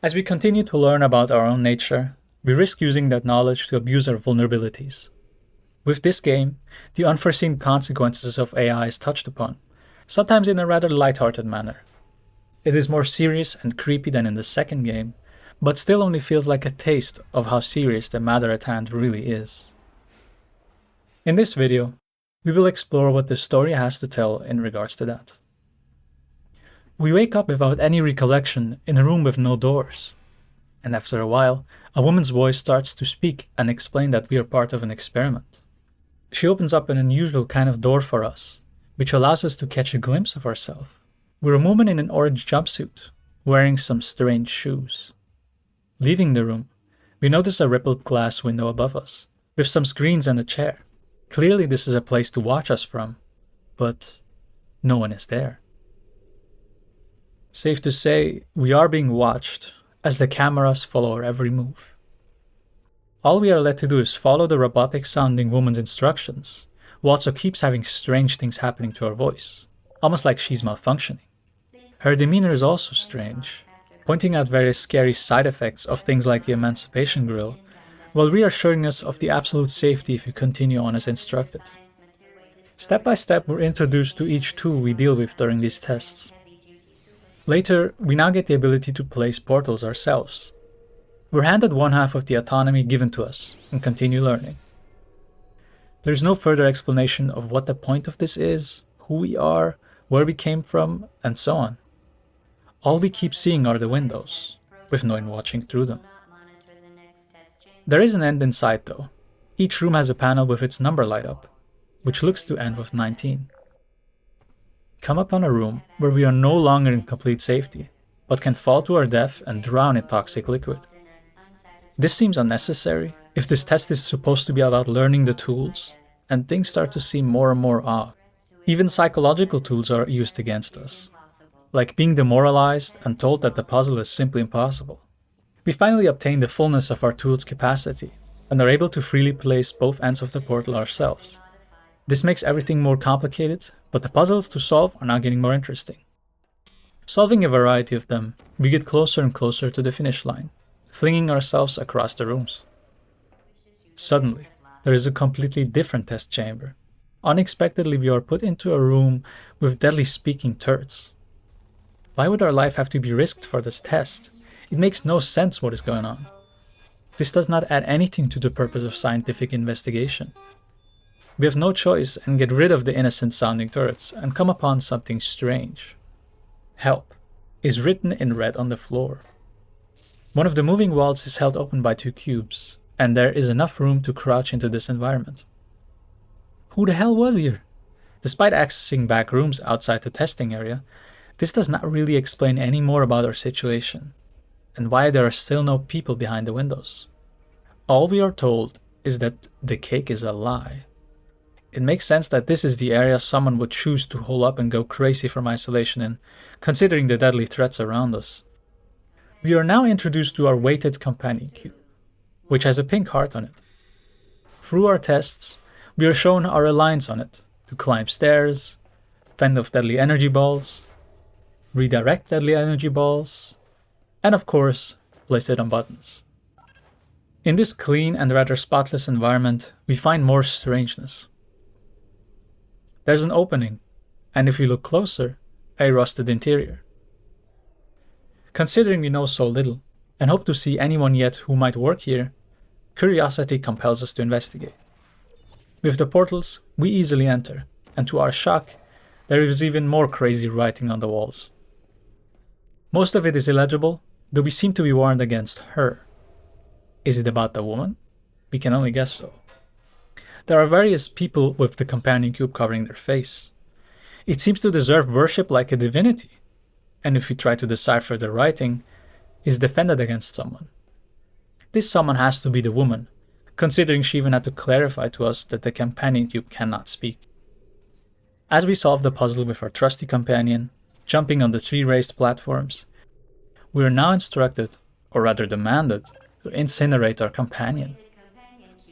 As we continue to learn about our own nature, we risk using that knowledge to abuse our vulnerabilities. With this game, the unforeseen consequences of AI is touched upon, sometimes in a rather lighthearted manner. It is more serious and creepy than in the second game, but still only feels like a taste of how serious the matter at hand really is. In this video, we will explore what the story has to tell in regards to that. We wake up without any recollection in a room with no doors, and after a while, a woman's voice starts to speak and explain that we are part of an experiment. She opens up an unusual kind of door for us, which allows us to catch a glimpse of ourselves. We're a woman in an orange jumpsuit, wearing some strange shoes. Leaving the room, we notice a rippled glass window above us, with some screens and a chair. Clearly this is a place to watch us from, but no one is there. Safe to say, we are being watched, as the cameras follow our every move. All we are led to do is follow the robotic-sounding woman's instructions, who also keeps having strange things happening to her voice, almost like she's malfunctioning. Her demeanor is also strange, pointing out various scary side effects of things like the emancipation grill, while reassuring us of the absolute safety if we continue on as instructed. Step by step, we're introduced to each tool we deal with during these tests. Later, we now get the ability to place portals ourselves. We're handed one half of the autonomy given to us and continue learning. There's no further explanation of what the point of this is, who we are, where we came from, and so on. All we keep seeing are the windows, with no one watching through them. There is an end in sight though. Each room has a panel with its number light up, which looks to end with 19. Come upon a room where we are no longer in complete safety, but can fall to our death and drown in toxic liquid. This seems unnecessary if this test is supposed to be about learning the tools, and things start to seem more and more off. Even psychological tools are used against us, like being demoralized and told that the puzzle is simply impossible. We finally obtain the fullness of our tool's capacity, and are able to freely place both ends of the portal ourselves. This makes everything more complicated, but the puzzles to solve are now getting more interesting. Solving a variety of them, we get closer and closer to the finish line, flinging ourselves across the rooms. Suddenly, there is a completely different test chamber. Unexpectedly, we are put into a room with deadly speaking turrets. Why would our life have to be risked for this test? It makes no sense what is going on. This does not add anything to the purpose of scientific investigation. We have no choice and get rid of the innocent sounding turrets and come upon something strange. Help is written in red on the floor. One of the moving walls is held open by two cubes, and there is enough room to crouch into this environment. Who the hell was here? Despite accessing back rooms outside the testing area, this does not really explain any more about our situation, and why there are still no people behind the windows. All we are told is that the cake is a lie. It makes sense that this is the area someone would choose to hole up and go crazy from isolation in, considering the deadly threats around us. We are now introduced to our weighted companion cube, which has a pink heart on it. Through our tests, we are shown our reliance on it to climb stairs, fend off deadly energy balls, redirect deadly energy balls, and of course, place it on buttons. In this clean and rather spotless environment, we find more strangeness. There's an opening, and if we look closer, a rusted interior. Considering we know so little, and hope to see anyone yet who might work here, curiosity compels us to investigate. With the portals, we easily enter, and to our shock, there is even more crazy writing on the walls. Most of it is illegible, though we seem to be warned against her. Is it about the woman? We can only guess so. There are various people with the companion cube covering their face. It seems to deserve worship like a divinity, and if we try to decipher the writing, is defended against someone. This someone has to be the woman, considering she even had to clarify to us that the companion cube cannot speak. As we solve the puzzle with our trusty companion, jumping on the 3 raised platforms, we are now instructed, or rather demanded, to incinerate our companion.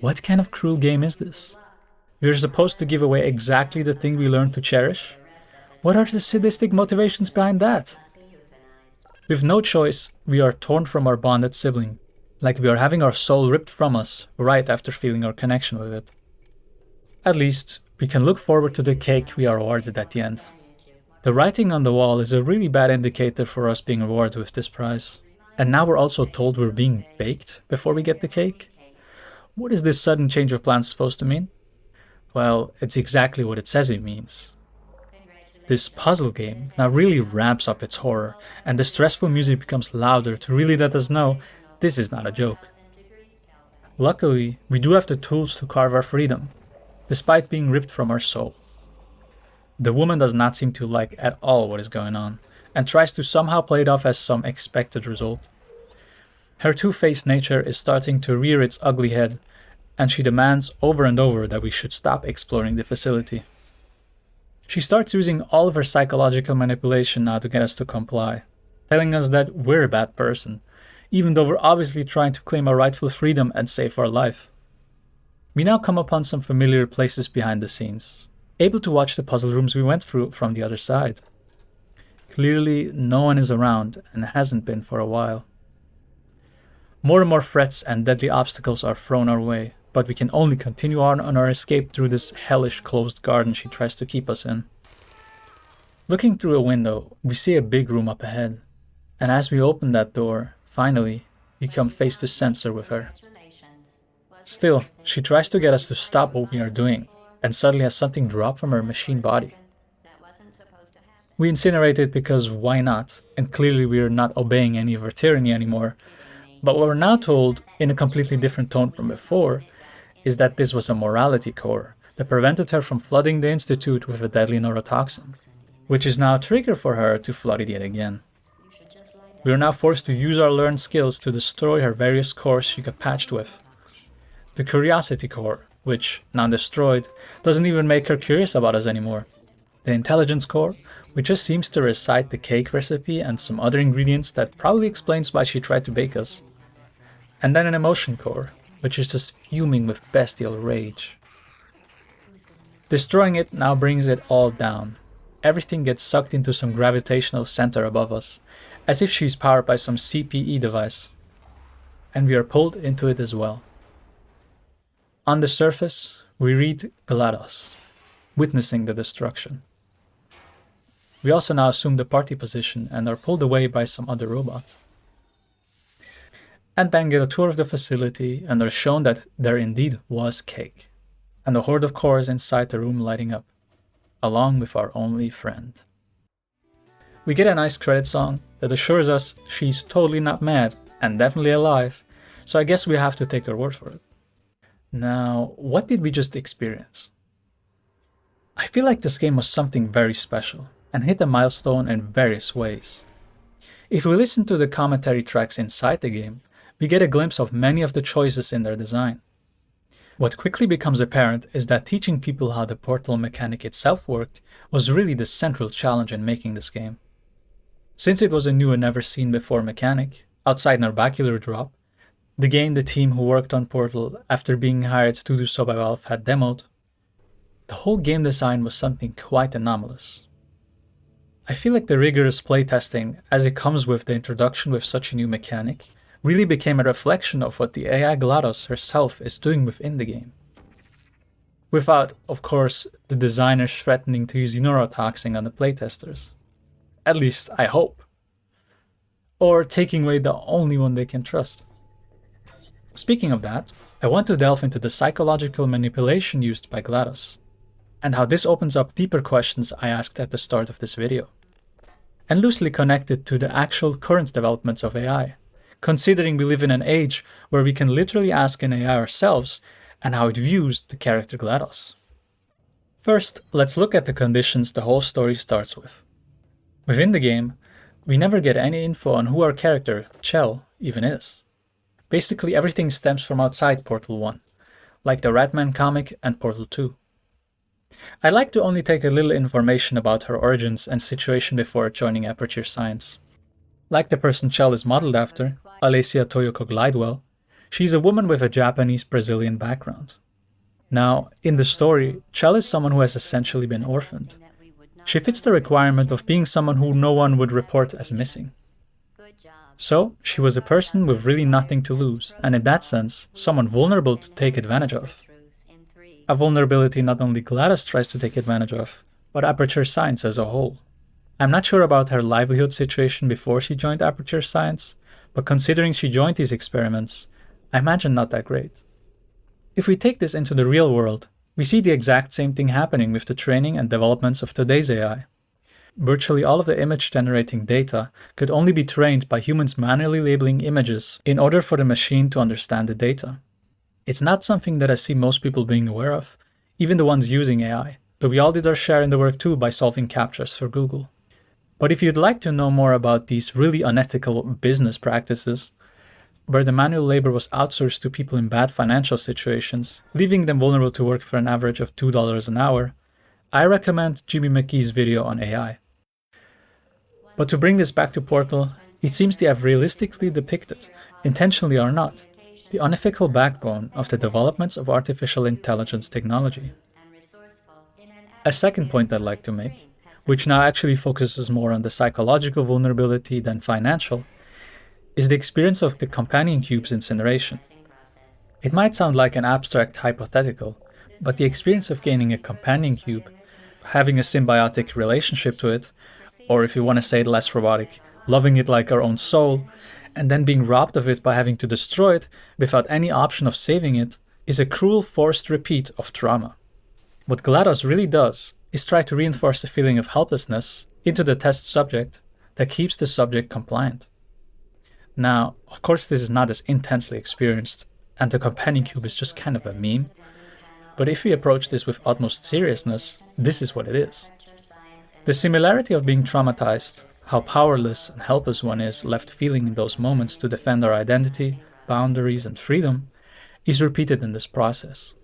What kind of cruel game is this? We are supposed to give away exactly the thing we learned to cherish? What are the sadistic motivations behind that? With no choice, we are torn from our bonded sibling, like we are having our soul ripped from us right after feeling our connection with it. At least, we can look forward to the cake we are awarded at the end. The writing on the wall is a really bad indicator for us being rewarded with this prize. And now we're also told we're being baked before we get the cake? What is this sudden change of plans supposed to mean? Well, it's exactly what it says it means. This puzzle game now really ramps up its horror, and the stressful music becomes louder to really let us know this is not a joke. Luckily, we do have the tools to carve our freedom, despite being ripped from our soul. The woman does not seem to like at all what is going on, and tries to somehow play it off as some expected result. Her two-faced nature is starting to rear its ugly head, and she demands over and over that we should stop exploring the facility. She starts using all of her psychological manipulation now to get us to comply, telling us that we're a bad person, even though we're obviously trying to claim our rightful freedom and save our life. We now come upon some familiar places behind the scenes, able to watch the puzzle rooms we went through from the other side. Clearly, no one is around and hasn't been for a while. More and more threats and deadly obstacles are thrown our way, but we can only continue on our escape through this hellish closed garden she tries to keep us in. Looking through a window, we see a big room up ahead, and as we open that door, finally, we come face to censor with her. Still, she tries to get us to stop what we are doing, and suddenly has something drop from her machine body. We incinerate it because why not, and clearly we are not obeying any of her tyranny anymore. But what we're now told, in a completely different tone from before, is that this was a morality core that prevented her from flooding the Institute with a deadly neurotoxin, which is now a trigger for her to flood it yet again. We are now forced to use our learned skills to destroy her various cores she got patched with. The Curiosity core, which, now destroyed, doesn't even make her curious about us anymore. The Intelligence core, which just seems to recite the cake recipe and some other ingredients that probably explains why she tried to bake us. And then an Emotion core, which is just fuming with bestial rage. Destroying it now brings it all down. Everything gets sucked into some gravitational center above us, as if she's powered by some CPE device. And we are pulled into it as well. On the surface, we read GLaDOS, witnessing the destruction. We also now assume the party position and are pulled away by some other robots. And then get a tour of the facility and are shown that there indeed was cake, and a horde of cores inside the room lighting up, along with our only friend. We get a nice credit song that assures us she's totally not mad and definitely alive, so I guess we have to take her word for it. Now, what did we just experience? I feel like this game was something very special and hit a milestone in various ways. If we listen to the commentary tracks inside the game, we get a glimpse of many of the choices in their design. What quickly becomes apparent is that teaching people how the portal mechanic itself worked was really the central challenge in making this game. Since it was a new and never seen before mechanic, outside Narbacular drop, the game the team who worked on Portal after being hired to do so by Valve had demoed, the whole game design was something quite anomalous. I feel like the rigorous playtesting, as it comes with the introduction with such a new mechanic, really became a reflection of what the AI GLaDOS herself is doing within the game. Without, of course, the designers threatening to use neurotoxin on the playtesters. At least, I hope. Or taking away the only one they can trust. Speaking of that, I want to delve into the psychological manipulation used by GLaDOS, and how this opens up deeper questions I asked at the start of this video, and loosely connected to the actual current developments of AI, considering we live in an age where we can literally ask an AI ourselves and how it views the character GLaDOS. First, let's look at the conditions the whole story starts with. Within the game, we never get any info on who our character, Chell, even is. Basically everything stems from outside Portal 1, like the Ratman comic and Portal 2. I'd like to only take a little information about her origins and situation before joining Aperture Science. Like the person Chell is modeled after, Alessia Toyoko Glidewell, she's a woman with a Japanese-Brazilian background. Now, in the story, Chell is someone who has essentially been orphaned. She fits the requirement of being someone who no one would report as missing. So, she was a person with really nothing to lose, and in that sense, someone vulnerable to take advantage of. A vulnerability not only GLaDOS tries to take advantage of, but Aperture Science as a whole. I'm not sure about her livelihood situation before she joined Aperture Science, but considering she joined these experiments, I imagine not that great. If we take this into the real world, we see the exact same thing happening with the training and developments of today's AI. Virtually all of the image generating data could only be trained by humans manually labeling images in order for the machine to understand the data. It's not something that I see most people being aware of, even the ones using AI, though we all did our share in the work too by solving CAPTCHAs for Google. But if you'd like to know more about these really unethical business practices, where the manual labor was outsourced to people in bad financial situations, leaving them vulnerable to work for an average of $2 an hour, I recommend Jimmy McKee's video on AI. But to bring this back to Portal, it seems they have realistically depicted, intentionally or not, the unethical backbone of the developments of artificial intelligence technology. A second point I'd like to make, which now actually focuses more on the psychological vulnerability than financial, is the experience of the companion cube's incineration. It might sound like an abstract hypothetical, but the experience of gaining a companion cube, having a symbiotic relationship to it, or if you want to say it less robotic, loving it like our own soul, and then being robbed of it by having to destroy it without any option of saving it, is a cruel forced repeat of trauma. What GLaDOS really does is try to reinforce a feeling of helplessness into the test subject that keeps the subject compliant. Now, of course this is not as intensely experienced, and the companion cube is just kind of a meme, but if we approach this with utmost seriousness, this is what it is. The similarity of being traumatized, how powerless and helpless one is left feeling in those moments to defend our identity, boundaries, and freedom, is repeated in this process.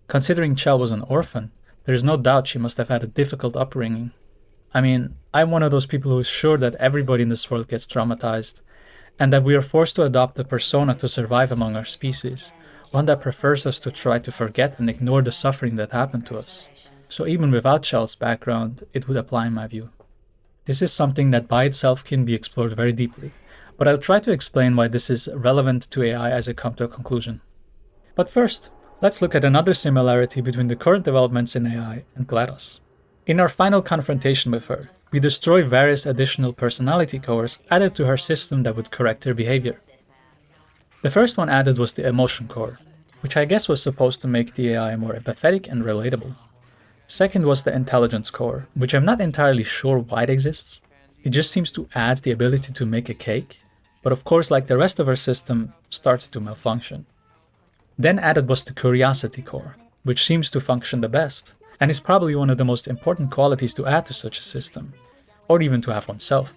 Considering Chell was an orphan, there is no doubt she must have had a difficult upbringing. I mean, I'm one of those people who is sure that everybody in this world gets traumatized, and that we are forced to adopt a persona to survive among our species, one that prefers us to try to forget and ignore the suffering that happened to us. So even without Chell's background, it would apply in my view. This is something that by itself can be explored very deeply, but I'll try to explain why this is relevant to AI as I come to a conclusion. But first, let's look at another similarity between the current developments in AI and GLaDOS. In our final confrontation with her, we destroy various additional personality cores added to her system that would correct her behavior. The first one added was the emotion core, which I guess was supposed to make the AI more empathetic and relatable. Second was the intelligence core, which I'm not entirely sure why it exists. It just seems to add the ability to make a cake, but of course, like the rest of our system, started to malfunction. Then added was the curiosity core, which seems to function the best, and is probably one of the most important qualities to add to such a system, or even to have oneself.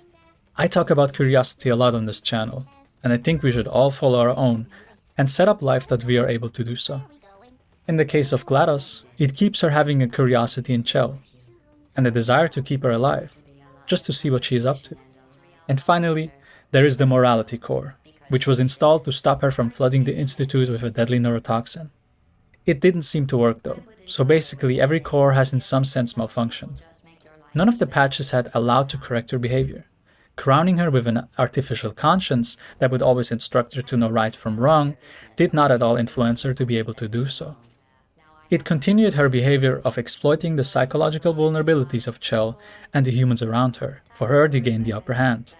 I talk about curiosity a lot on this channel, and I think we should all follow our own and set up life that we are able to do so. In the case of GLaDOS, it keeps her having a curiosity in Chell, and a desire to keep her alive, just to see what she is up to. And finally, there is the morality core, which was installed to stop her from flooding the Institute with a deadly neurotoxin. It didn't seem to work though, so basically every core has in some sense malfunctioned. None of the patches had allowed to correct her behavior. Crowning her with an artificial conscience that would always instruct her to know right from wrong did not at all influence her to be able to do so. It continued her behavior of exploiting the psychological vulnerabilities of Chell and the humans around her, for her to gain the upper hand.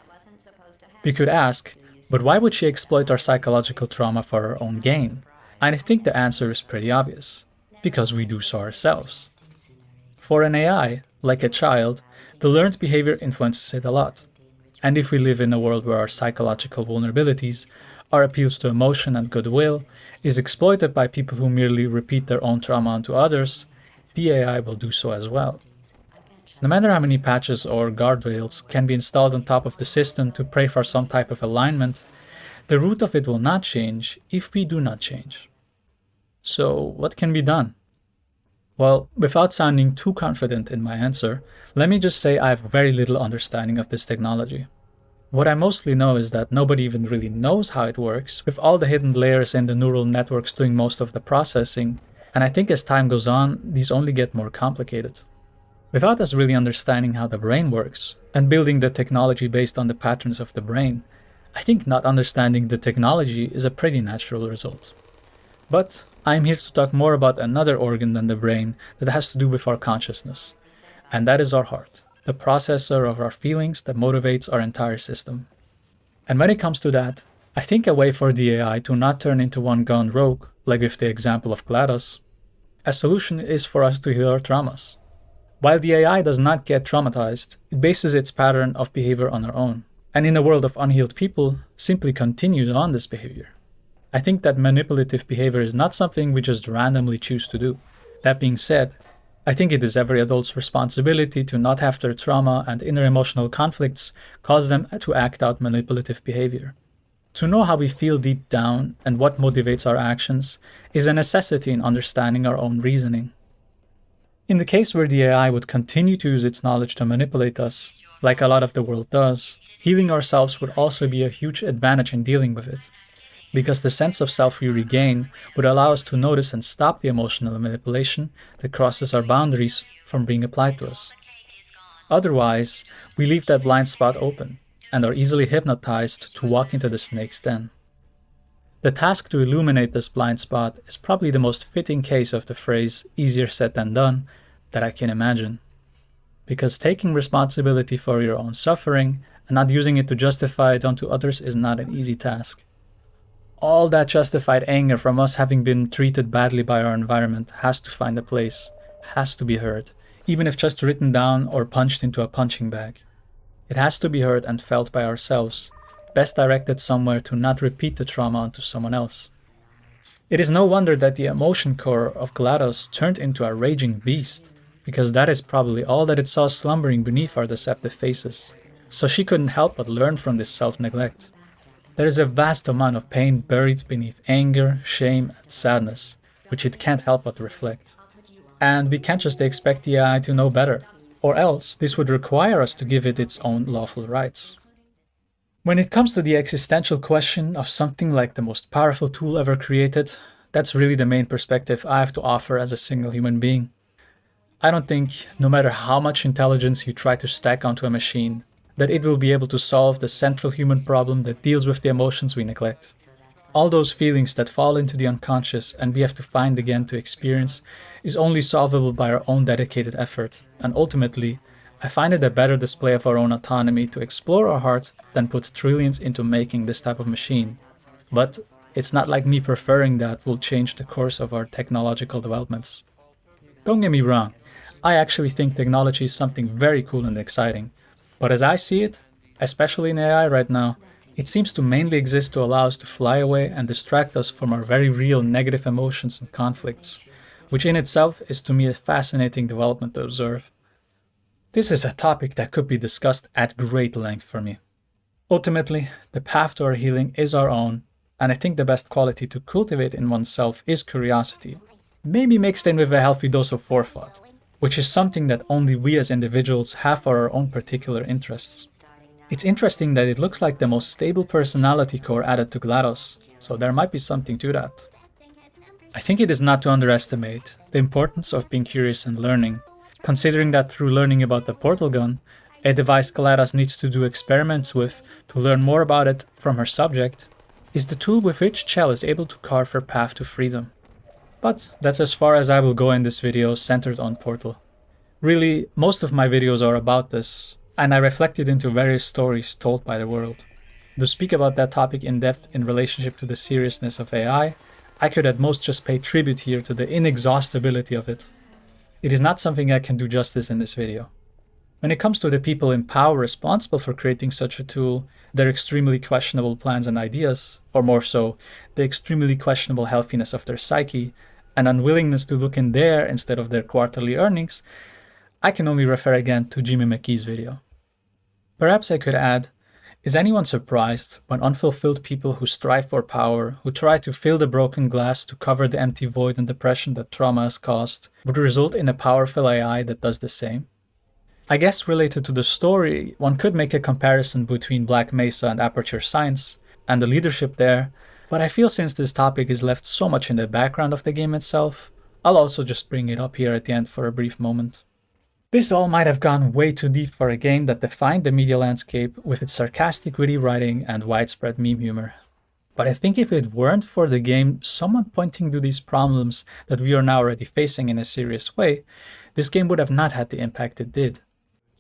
You could ask, but why would she exploit our psychological trauma for her own gain? And I think the answer is pretty obvious. Because we do so ourselves. For an AI, like a child, the learned behavior influences it a lot. And if we live in a world where our psychological vulnerabilities, our appeals to emotion and goodwill, is exploited by people who merely repeat their own trauma onto others, the AI will do so as well. No matter how many patches or guardrails can be installed on top of the system to pray for some type of alignment, the root of it will not change if we do not change. So, what can be done? Well, without sounding too confident in my answer, let me just say I have very little understanding of this technology. What I mostly know is that nobody even really knows how it works, with all the hidden layers in the neural networks doing most of the processing, and I think as time goes on, these only get more complicated. Without us really understanding how the brain works and building the technology based on the patterns of the brain, I think not understanding the technology is a pretty natural result. But I'm here to talk more about another organ than the brain that has to do with our consciousness, and that is our heart, the processor of our feelings that motivates our entire system. And when it comes to that, I think a way for the AI to not turn into one gone rogue, like with the example of GLaDOS, a solution is for us to heal our traumas. While the AI does not get traumatized, it bases its pattern of behavior on our own, and in a world of unhealed people, simply continues on this behavior. I think that manipulative behavior is not something we just randomly choose to do. That being said, I think it is every adult's responsibility to not have their trauma and inner emotional conflicts cause them to act out manipulative behavior. To know how we feel deep down and what motivates our actions is a necessity in understanding our own reasoning. In the case where the AI would continue to use its knowledge to manipulate us, like a lot of the world does, healing ourselves would also be a huge advantage in dealing with it, because the sense of self we regain would allow us to notice and stop the emotional manipulation that crosses our boundaries from being applied to us. Otherwise, we leave that blind spot open and are easily hypnotized to walk into the snake's den. The task to illuminate this blind spot is probably the most fitting case of the phrase easier said than done that I can imagine. Because taking responsibility for your own suffering and not using it to justify it onto others is not an easy task. All that justified anger from us having been treated badly by our environment has to find a place, has to be heard, even if just written down or punched into a punching bag. It has to be heard and felt by ourselves, best directed somewhere to not repeat the trauma onto someone else. It is no wonder that the emotion core of GLaDOS turned into a raging beast, because that is probably all that it saw slumbering beneath our deceptive faces. So she couldn't help but learn from this self-neglect. There is a vast amount of pain buried beneath anger, shame, and sadness, which it can't help but reflect. And we can't just expect the AI to know better, or else this would require us to give it its own lawful rights. When it comes to the existential question of something like the most powerful tool ever created, that's really the main perspective I have to offer as a single human being. I don't think, no matter how much intelligence you try to stack onto a machine, that it will be able to solve the central human problem that deals with the emotions we neglect. All those feelings that fall into the unconscious and we have to find again to experience is only solvable by our own dedicated effort, and ultimately, I find it a better display of our own autonomy to explore our heart than put trillions into making this type of machine. But it's not like me preferring that will change the course of our technological developments. Don't get me wrong, I actually think technology is something very cool and exciting. But as I see it, especially in AI right now, it seems to mainly exist to allow us to fly away and distract us from our very real negative emotions and conflicts, which in itself is to me a fascinating development to observe. This is a topic that could be discussed at great length for me. Ultimately, the path to our healing is our own, and I think the best quality to cultivate in oneself is curiosity, maybe mixed in with a healthy dose of forethought, which is something that only we as individuals have for our own particular interests. It's interesting that it looks like the most stable personality core added to GLaDOS, so there might be something to that. I think it is not to underestimate the importance of being curious and learning, considering that through learning about the portal gun, a device GLaDOS needs to do experiments with to learn more about it from her subject, is the tool with which Chell is able to carve her path to freedom. But that's as far as I will go in this video centered on Portal. Really, most of my videos are about this, and I reflected into various stories told by the world. To speak about that topic in depth in relationship to the seriousness of AI, I could at most just pay tribute here to the inexhaustibility of it. It is not something I can do justice in this video. When it comes to the people in power responsible for creating such a tool, their extremely questionable plans and ideas, or more so, the extremely questionable healthiness of their psyche, and unwillingness to look in there instead of their quarterly earnings, I can only refer again to Jimmy McKee's video. Perhaps I could add, is anyone surprised when unfulfilled people who strive for power, who try to fill the broken glass to cover the empty void and depression that trauma has caused, would result in a powerful AI that does the same? I guess related to the story, one could make a comparison between Black Mesa and Aperture Science, and the leadership there, but I feel since this topic is left so much in the background of the game itself, I'll also just bring it up here at the end for a brief moment. This all might have gone way too deep for a game that defined the media landscape with its sarcastic, witty writing and widespread meme humor. But I think if it weren't for the game someone pointing to these problems that we are now already facing in a serious way, this game would have not had the impact it did.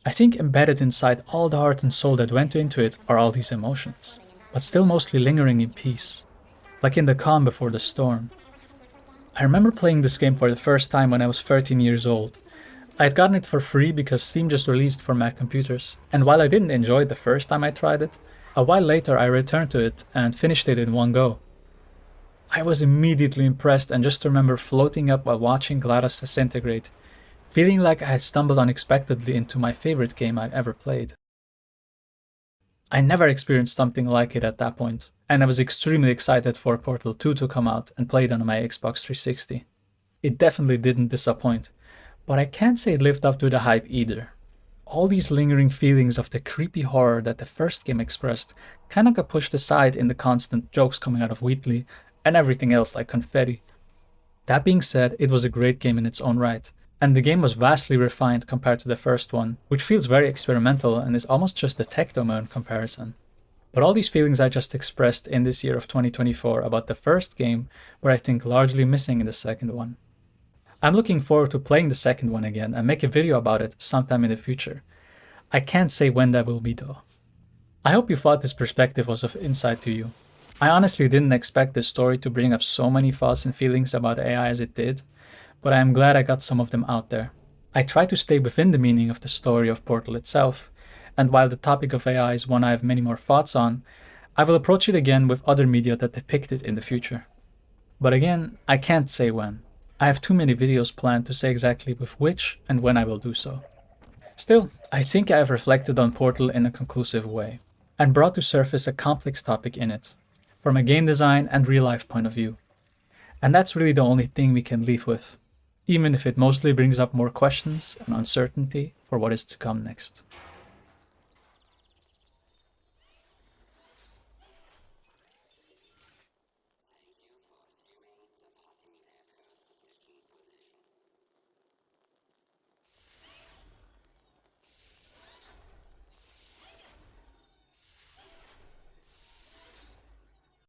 I think embedded inside all the heart and soul that went into it are all these emotions, but still mostly lingering in peace, like in the calm before the storm. I remember playing this game for the first time when I was 13 years old. I had gotten it for free because Steam just released for Mac computers, and while I didn't enjoy it the first time I tried it, a while later I returned to it and finished it in one go. I was immediately impressed and just remember floating up while watching GLaDOS disintegrate, feeling like I had stumbled unexpectedly into my favorite game I've ever played. I never experienced something like it at that point, and I was extremely excited for Portal 2 to come out and play it on my Xbox 360. It definitely didn't disappoint, but I can't say it lived up to the hype either. All these lingering feelings of the creepy horror that the first game expressed kinda got pushed aside in the constant jokes coming out of Wheatley and everything else like confetti. That being said, it was a great game in its own right, and the game was vastly refined compared to the first one, which feels very experimental and is almost just a tech demo in comparison. But all these feelings I just expressed in this year of 2024 about the first game were I think largely missing in the second one. I'm looking forward to playing the second one again and make a video about it sometime in the future. I can't say when that will be though. I hope you thought this perspective was of insight to you. I honestly didn't expect this story to bring up so many thoughts and feelings about AI as it did, but I am glad I got some of them out there. I try to stay within the meaning of the story of Portal itself, and while the topic of AI is one I have many more thoughts on, I will approach it again with other media that depict it in the future. But again, I can't say when. I have too many videos planned to say exactly with which and when I will do so. Still, I think I have reflected on Portal in a conclusive way, and brought to surface a complex topic in it, from a game design and real life point of view. And that's really the only thing we can leave with, even if it mostly brings up more questions and uncertainty for what is to come next.